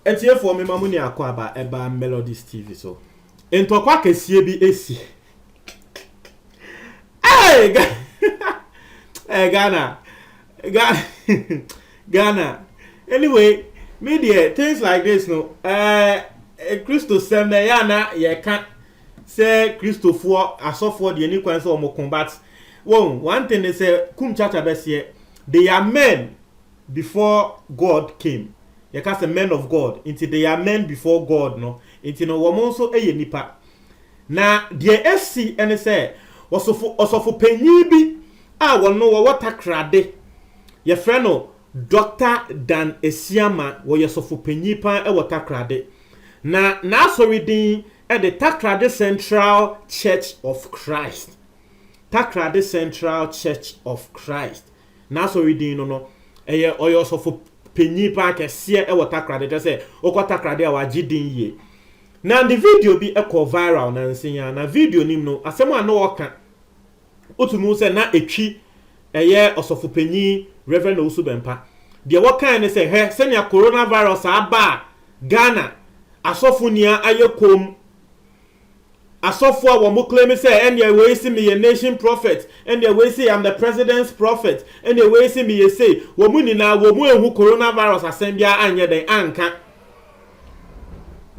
Etie for me mamuni akwa aba eba Melodies TV so. Ento kwa kesie bi esi. Hey! Ghana. Ghana. Anyway, media things like this no. Christo seme ya na ye kan say Christopher asofo de ni kwan say omo combat. One thing they say kum chacha besie. They are men before God came. You can say men of God. Until they are men before God, no. Until no woman so eye nipa. Na the SC and say osofo panyi bi a wono wo takrade. Your friend no Dr. Dan Esiama wo yesofo panyi pan e wo takrade. Na sorry din at the Takrade Central Church of Christ. Takrade Central Church of Christ. Na sorry din no eye oyosofo penyi pa kese e Takrade just say Takrade awa gidin ye. Na the video bi e viral na nsinya na video nim no asemo ano oka otumu se na etwi eye osofo penyi Reverend Owusu Bempah de woka ne se he se nya coronavirus aba Ghana asofo nia ayekom asofo a wo mo claim say and you wey see me a nation prophet and you wey say I'm the president's prophet and you wey see me you say wo mu ni na wo mu ehu coronavirus asembia anye den anka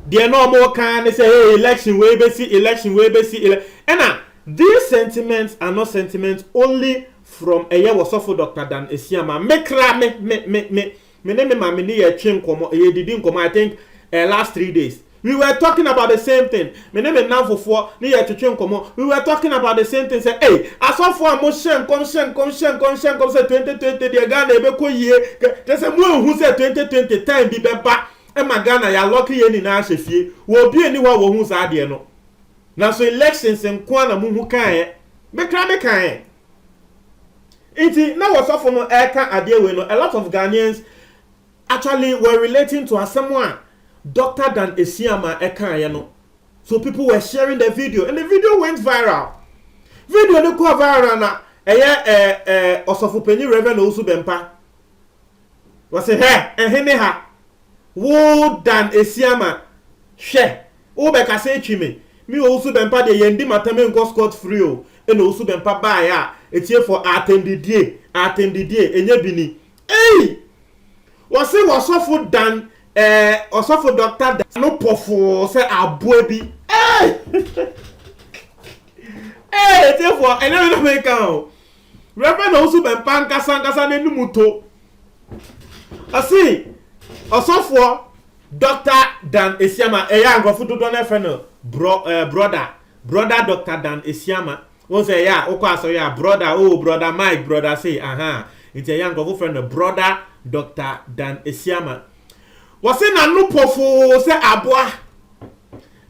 de no mo kan say hey, election wey be see and these sentiments are not sentiments only from a year wasofo Dr. Dan Esiama me ma ni ye twin komo ye didi komo I think last 3 days. We were talking about the same thing. Me name is now for ni ye twin komo. We were talking about the same thing. Say, hey, asofo amoshen kom say 2020 de Ghana ebe ko yie. They say mo hu say 2020 time bi beba. E ma Ghana ya lucky ye ni na ahefie. Wo bi eni wa wo hu sa de no. Na so elections enko na mu hu kan ye. Me kan. Iti na wasofo no eka ade we no a lot of Ghanaians actually were relating to someone Dr. Dan Esiama eka no. So people were sharing the video and the video went viral. Video no go viral na osofo penyi Reverend Owusu Bempah. Was say he ha. Wo Dan Esiama hwe. Wo be ka say twime. Mi Owusu Bempah de yendi matame go scot free o. And Owusu Bempah ba ya etie for attendidie enye bini. Hey! Wase wasofo Dan osofo Dr. Dan no pofo say aboa bi. Hey! Hey, etie for enye no make am. Reverend Owusu Bempah nkasa na enumuto. Asi osofo Dr. Dan Esiama eya ngofo dodo na fe no brother Dr. Dan Esiama. One say yeah, so yeah, brother Mike, brother say, it's a young of friend, brother Dr. Dan Esiama. Was in a no pofo say aboa.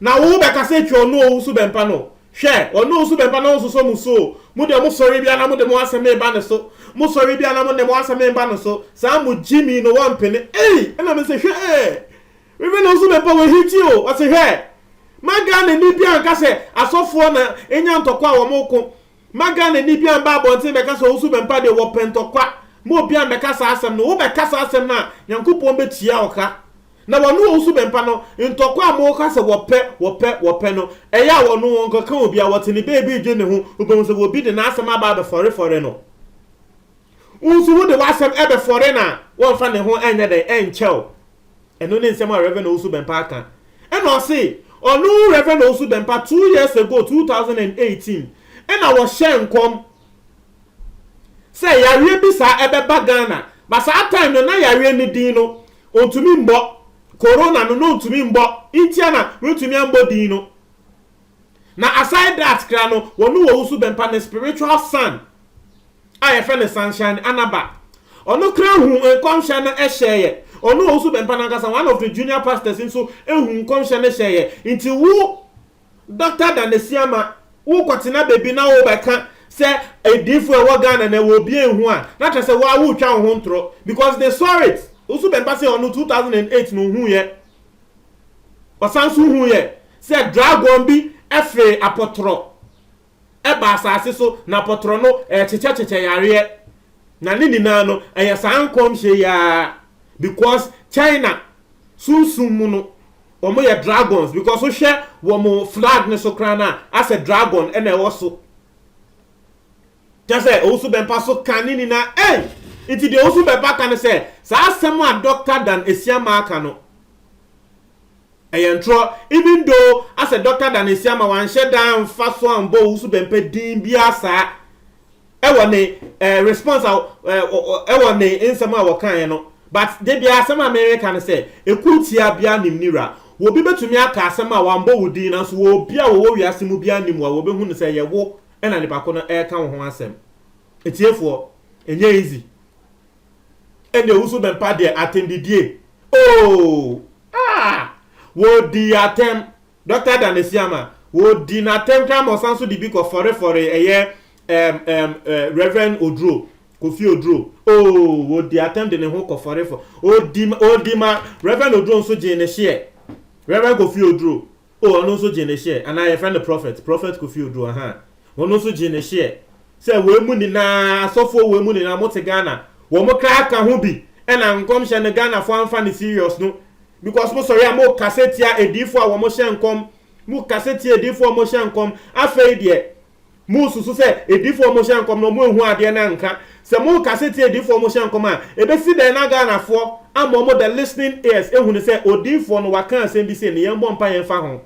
Now who better say you no Owusu Bempah no. Share or no Owusu Bempah no so muso. Mude mo sorry bia na mude mo aseme ba so. Mo sorry bia na mude mo aseme ba so. Sam Jimmy no one penny. Hey, and I say hey. Even Owusu Bempah will hit you. What say hey? Magane ni bia nka se asofo na enya ntokwa wo moko magane ni bia ba bonte be ka so Owusu Bempah de wo pentokwa mo bia be ka sa asem no wo be ka sa asem na Nyankopon be tia oka na wo no Owusu Bempah no ntokwa mo ka se wo pe no eya wo no nka kan obi a wo tini baby dwe ne ho ubon se wo bi de na asem aba be fore no unsu wo de wasem ebe fore na wo fa ne ho enya de enchel eno ne nsem a Reverend Owusu Bempah kan eno say Onu Reverend Owusu Bempah 2 years ago, 2018, and I was sharing come. Say, ya bisa ebe Ghana. But sa time no na ya ni dino. Ontumi mbo. Corona no ontumi mbo. Intiana, ontumi mbo dino. Na aside that, krano, wonu Owusu Bempah ne spiritual son. Aye friend Sunshine Anaba. Onu kra hu enkomsha na ehye. Onu Owusu Bempah na one of the junior pastors nso ehun komsha na ehye. Inti wo Dr. Dan Esiama wo kwatena baby na wo beka say edifo e wo Ghana na wo bi ehun a na tell say wo twa ho ntro because they saw it. Owusu Bempah say onu 2008 no hu ye. Osanso hu ye. Say dragon bi efe apotro. eba asase so na potro no cheche yare na nini na no sankom hye ya because China sunsumu no omo ye dragons because so hye wo mo flag ne so krana as a dragon ene wo so just say osu bempa so kanini na iti de osu bempa kan say sa asem a Dr. Dan Esiama aka no even though as a Dr. Dan Esiama wan share down fast one bo usu bempe din bia sa ne response ne insama wo kan no but they bia asema America ne say ekutia bia nimnira wo bi betumi aka asema wan bo wudi na so wo bia wo wiase mu bia nim wo be hu ne say ye wo na ne bako no kan wo ho asem etiefo enye easy ene usu bempa de attendidie wo di atem Dr. Dan Esiama wo di na atem kra mo sanso di bi ko fore Reverend Odro Kofi Odro wo di atem de ne ho ko fore o di ma Reverend Odro nso je ne share Reverend Kofi Odro ono nso je ne share and I friend the prophet Kofi Odro ono nso je ne share say we mu ni na sofo we mu ni na motegana wo mo kra ka ho bi e na nkom hye ne Ghana fo amfa ne serious no because mo sorry am cassette ya edifo a wo mo hye nkom mo cassette edifo mo hye nkom afei de mo susu se edifo mo hye nkom no mo ehu ade na nka se mo cassette edifo mo hye nkom a ebesi de na Ghana fo am mo the listening ears ehu ne se odifo no waka asem bi se ne yembo mpa yemfa ho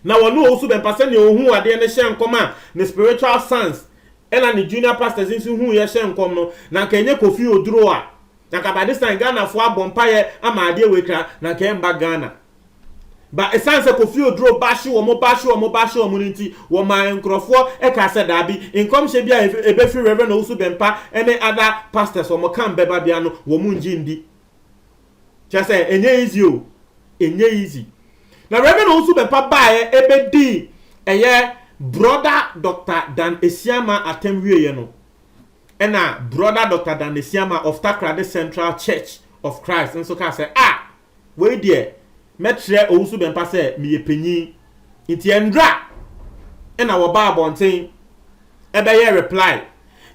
na wono osu be mpa se ne ohu ade ne hye nkom a ne spiritual sons ena ni junior pastors nso hu ye hye nkom no na kenye Kofi Odro a na ka by this time Ghana fo abompaye ama ade wekra na ke mba Ghana ba esanse Kofi Odro bashi wo mo nti wo ma nkrofo e ka se da bi nkom hye bia ebe fi Reverend Osu Bempa ene other pastors wo mo kan beba bia no wo mu njindi chase enye easy na Reverend Osu Bempa bae ebe di eye brother Dr. Dan Esiama atemwie no ena brother Dr. Dan Esiama of Takrade Central Church of Christ nso ka say we there metre Osu Bempa say me yepanyi nti endra ena wo ba abonten ebe ye reply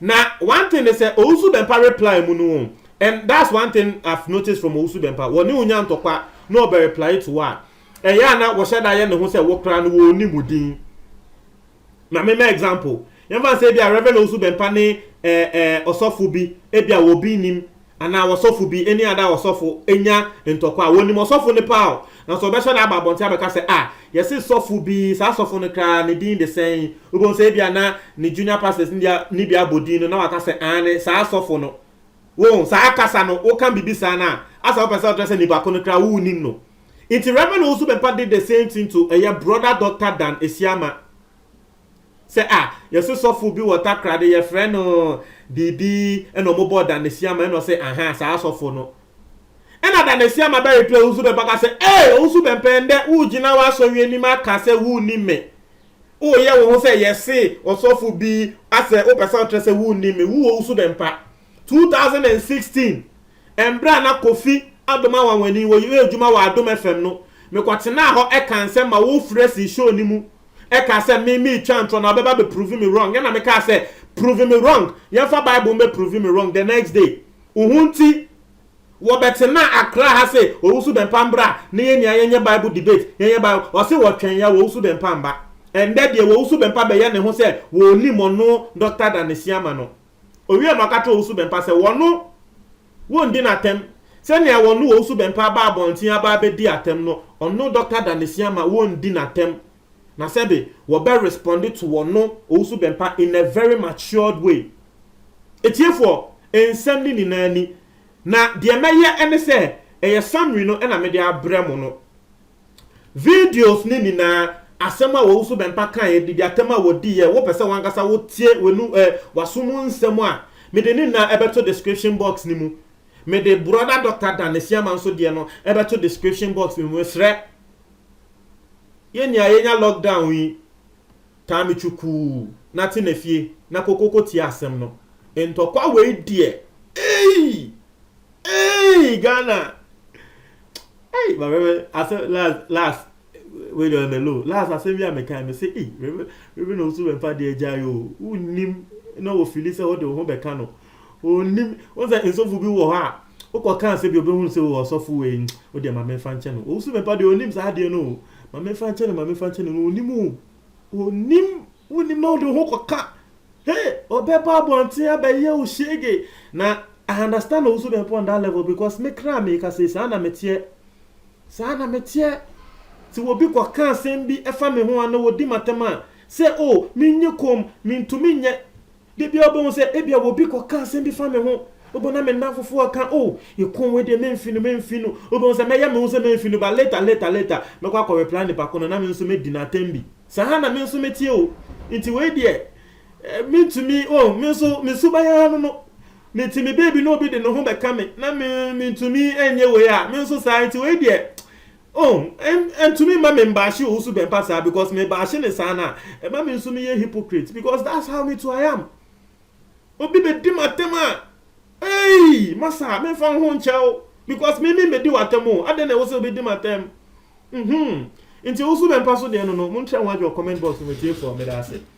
na one thing they say Osu Bempa reply mu no and that's one thing I've noticed from Osu Bempa woni unya ntokwa no be reply to wa eya na wo sheda ye ne ho say wo kra no wo ni mudin na me example yemfa say bia Reverend Osu Bempa ne osofu bi ebia wo bi nim ana osofu bi any other osofu enya ntokwa woni mo osofu ne pa na so be sha na babonti abeka say yes sofu bi sa sofu ne kra ne din de sen ubon say bia na ne junior pastors ni bia bodin no na waka say ane sa sofu no wo sa akasa no wo kan bibi sa na asa o person dress ni ba ko ne kra wo nim no it Reverend Osu Bempa did the same thing to brother Dr. Dan Esiama say yes sofu bi water krade your friend no bibi eno mo board Dan Esiama eno say sa sofu no ena Dan Esiama ba reply Osu Bempa ka say Osu Bempa ende u gina wa so wi ni ma ka say wu ni me o ye wo say yes osofu bi ase o person trust say wu ni me wu Osu Bempa 2016 embra na Kofi adoma wanwani wo ye adwuma wa Adom FM no me kwatena ho e kan say ma wo fresi show ni mu e ka say me chantro na beba be prove me wrong na me ka say prove me wrong ye fa Bible me prove me wrong the next day uhunti wo betena akra ha say Osu Bempa mbra na ye nia ye Bible debate ye Bible o say wo twen ya Osu Bempa mba and that dey Osu Bempa be ye ne ho say wo ni mo no Dr. Dan Esiama no owie no ka to Osu Bempa say wono wo ndi na tem se ne wonu Osu Bempa ba abontin aba be di atem no ono Dr. Dan Esiama wo ndi na tem na sebe wo be respond to wono Osu Bempa in a very matured way etiefo ensem ni nani na de meye ene se eye summary no ena me de abremo no videos ni na asema wo Osu Bempa kan ye di atema wo di ye wo pese wankasa wo tie wenu wasumu nsem a me de ni na ebeto description box ni mu me de brother Dr. Dan Esiama nso de no ebeto description box ni mu sre yenya lockdown wi tami chuku na tinefie na kokoko ti asem no entokwa we die Ghana but last when you're on the low. Last I say me a kind me say, "Eh, we no so bempa de agya yo. Who nim no wo feel say what the ho beka no. O nim, won say ensofu bi wo ha. O ko kan say bi obehun say wo osofu we, o de ma me fa nche no. O so bempa de onim sa de no. Ma me fa nche no onim o. Onim no de ho ko ka. Hey, obepa bonti abaye o shege. Na I understand also bempa on that level because me kra me ka say sa na metie. Ti wo bi kwa kan sem bi efa me ho ana wo di matema say oh minye kom mintumi nye de bi obo say e bia wo bi kwa kan sem bi fa me ho obo na me na fofo kan oh e kon we de memfinu obo say me ya me ho say memfinu ba later me kwa ko reply ni pa kono na me nso me di na tembi sa ha na me nso metie o nti we de mintumi oh me so ba ya no me ti me baby no bi de no ho be ka me na me mintumi enye we ya me nso sa nti we de oh, and to me, my membership also be passed because my bashing is sana. And my means to me a hypocrite because that's how me too I am. Obi be di matema. Hey, massa, me fan hon chow because me do atemo. I don't know also be di matem. Into also be passed there no. Muncha want your comment box with you for me that's it.